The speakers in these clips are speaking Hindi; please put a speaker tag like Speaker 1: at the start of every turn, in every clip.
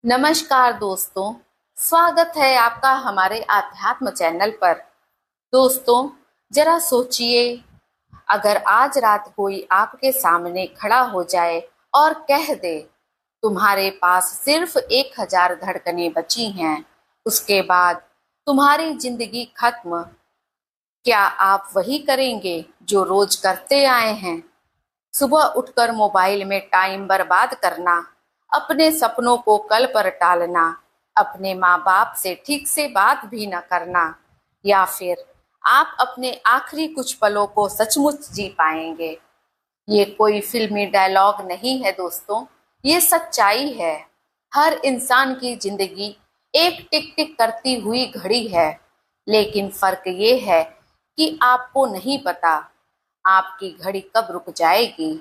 Speaker 1: नमस्कार दोस्तों। स्वागत है आपका हमारे आध्यात्म चैनल पर। दोस्तों, जरा सोचिए, अगर आज रात कोई आपके सामने खड़ा हो जाए और कह दे तुम्हारे पास सिर्फ 1000 धड़कनें बची हैं, उसके बाद तुम्हारी जिंदगी खत्म, क्या आप वही करेंगे जो रोज करते आए हैं? सुबह उठकर मोबाइल में टाइम बर्बाद करना, अपने सपनों को कल पर टालना, अपने माँ बाप से ठीक से बात भी न करना, या फिर आप अपने आखिरी कुछ पलों को सचमुच जी पाएंगे? ये कोई फिल्मी डायलॉग नहीं है दोस्तों, ये सच्चाई है। हर इंसान की जिंदगी एक टिक टिक करती हुई घड़ी है, लेकिन फर्क ये है कि आपको नहीं पता आपकी घड़ी कब रुक जाएगी।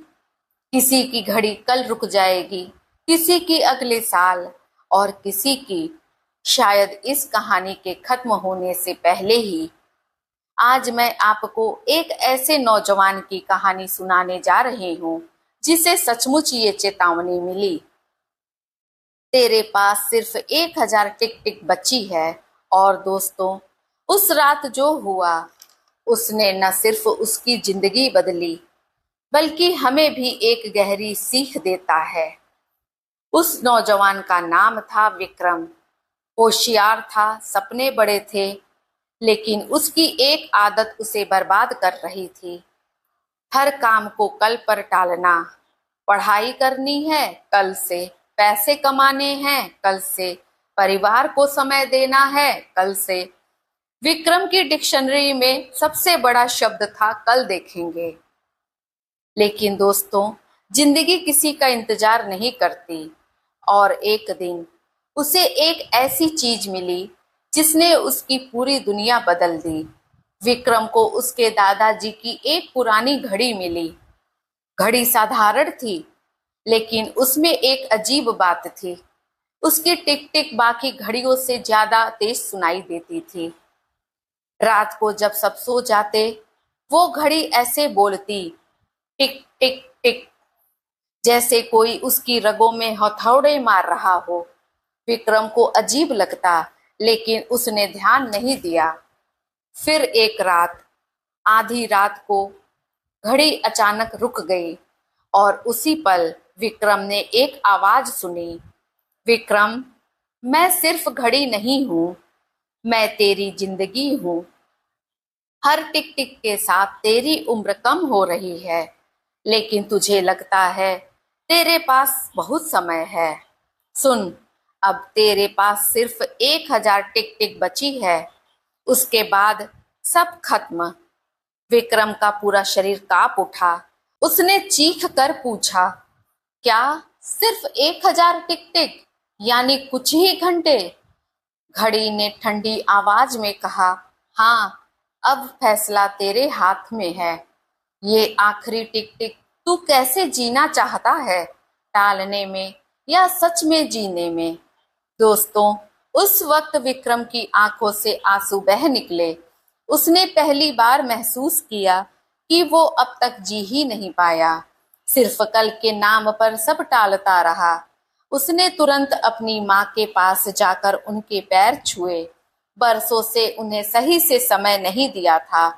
Speaker 1: किसी की घड़ी कल रुक जाएगी, किसी की अगले साल, और किसी की शायद इस कहानी के खत्म होने से पहले ही। आज मैं आपको एक ऐसे नौजवान की कहानी सुनाने जा रही हूँ जिसे सचमुच ये चेतावनी मिली, तेरे पास सिर्फ 1000 टिक टिक बची है। और दोस्तों, उस रात जो हुआ, उसने न सिर्फ उसकी जिंदगी बदली, बल्कि हमें भी एक गहरी सीख देता है। उस नौजवान का नाम था विक्रम। होशियार था, सपने बड़े थे, लेकिन उसकी एक आदत उसे बर्बाद कर रही थी। हर काम को कल पर टालना। पढ़ाई करनी है कल से, पैसे कमाने हैं कल से, परिवार को समय देना है कल से। विक्रम की डिक्शनरी में सबसे बड़ा शब्द था कल देखेंगे। लेकिन दोस्तों, जिंदगी किसी का इंतजार नहीं करती, और एक दिन उसे एक ऐसी चीज मिली जिसने उसकी पूरी दुनिया बदल दी। विक्रम को उसके दादाजी की एक पुरानी घड़ी मिली। घड़ी साधारण थी, लेकिन उसमें एक अजीब बात थी। उसकी टिक टिक बाकी घड़ियों से ज्यादा तेज सुनाई देती थी। रात को जब सब सो जाते, वो घड़ी ऐसे बोलती, टिक टिक टिक, जैसे कोई उसकी रगों में हथौड़े मार रहा हो। विक्रम को अजीब लगता, लेकिन उसने ध्यान नहीं दिया। फिर एक रात, आधी रात को, घड़ी अचानक रुक गई, और उसी पल विक्रम ने एक आवाज सुनी, विक्रम, मैं सिर्फ घड़ी नहीं हूं, मैं तेरी जिंदगी हूं। हर टिक टिक के साथ तेरी उम्र कम हो रही है, लेकिन तुझे लगता है तेरे पास बहुत समय है। सुन, अब तेरे पास सिर्फ 1000 टिक टिक बची है, उसके बाद सब खत्म। विक्रम का पूरा शरीर कांप उठा। उसने चीख कर पूछा, क्या सिर्फ 1000 टिक टिक, यानी कुछ ही घंटे? घड़ी ने ठंडी आवाज में कहा, हाँ, अब फैसला तेरे हाथ में है। ये आखिरी टिक टिक तू कैसे जीना चाहता है, टालने में या सच में जीने में? दोस्तों, उस वक्त विक्रम की आंखों से आंसू बह निकले। उसने पहली बार महसूस किया कि वो अब तक जी ही नहीं पाया, सिर्फ कल के नाम पर सब टालता रहा। उसने तुरंत अपनी माँ के पास जाकर उनके पैर छुए। बरसों से उन्हें सही से समय नहीं दिया था।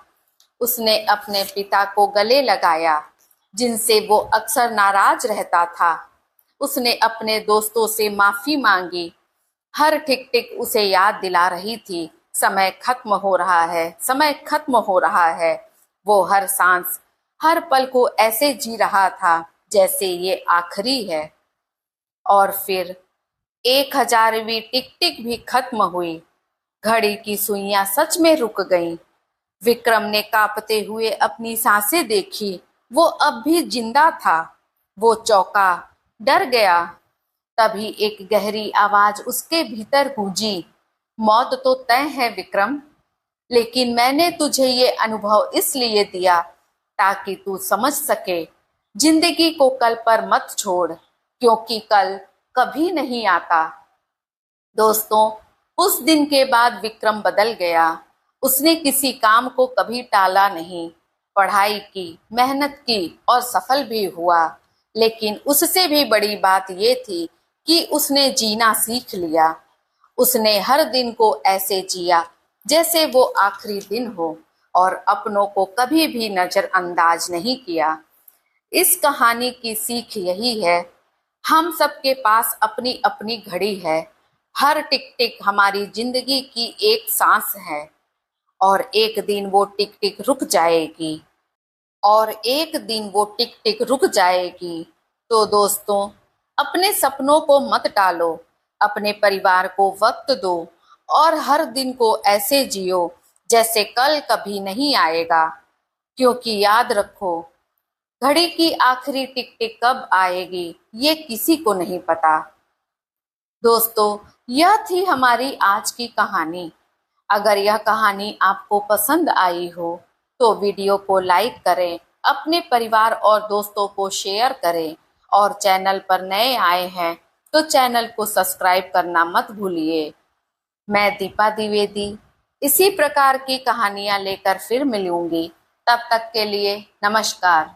Speaker 1: उसने अपने पिता को गले लगाया, जिनसे वो अक्सर नाराज रहता था। उसने अपने दोस्तों से माफी मांगी। हर टिक टिक उसे याद दिला रही थी, समय खत्म हो रहा है, समय खत्म हो रहा है। वो हर सांस, हर पल को ऐसे जी रहा था जैसे ये आखिरी है। और फिर 1000वीं टिक टिक भी खत्म हुई। घड़ी की सुइयां सच में रुक गईं। विक्रम ने कांपते हुए अपनी सांसें देखी। वो अब भी जिंदा था। वो चौंका, डर गया। तभी एक गहरी आवाज उसके भीतर गूंजी, मौत तो तय है विक्रम, लेकिन मैंने तुझे ये अनुभव इसलिए दिया ताकि तू समझ सके, जिंदगी को कल पर मत छोड़, क्योंकि कल कभी नहीं आता। दोस्तों, उस दिन के बाद विक्रम बदल गया। उसने किसी काम को कभी टाला नहीं, पढ़ाई की, मेहनत की और सफल भी हुआ। लेकिन उससे भी बड़ी बात ये थी कि उसने जीना सीख लिया। उसने हर दिन को ऐसे जिया जैसे वो आखिरी दिन हो और अपनों को कभी भी नजरअंदाज नहीं किया। इस कहानी की सीख यही है, हम सबके पास अपनी अपनी घड़ी है। हर टिक टिक हमारी जिंदगी की एक सांस है और एक दिन वो टिक टिक रुक जाएगी तो दोस्तों, अपने सपनों को मत टालो, अपने परिवार को वक्त दो और हर दिन को ऐसे जियो जैसे कल कभी नहीं आएगा। क्योंकि याद रखो, घड़ी की आखिरी टिक टिक कब आएगी ये किसी को नहीं पता। दोस्तों, यह थी हमारी आज की कहानी। अगर यह कहानी आपको पसंद आई हो तो वीडियो को लाइक करें, अपने परिवार और दोस्तों को शेयर करें और चैनल पर नए आए हैं तो चैनल को सब्सक्राइब करना मत भूलिए। मैं दीपा द्विवेदी इसी प्रकार की कहानियां लेकर फिर मिलूंगी। तब तक के लिए नमस्कार।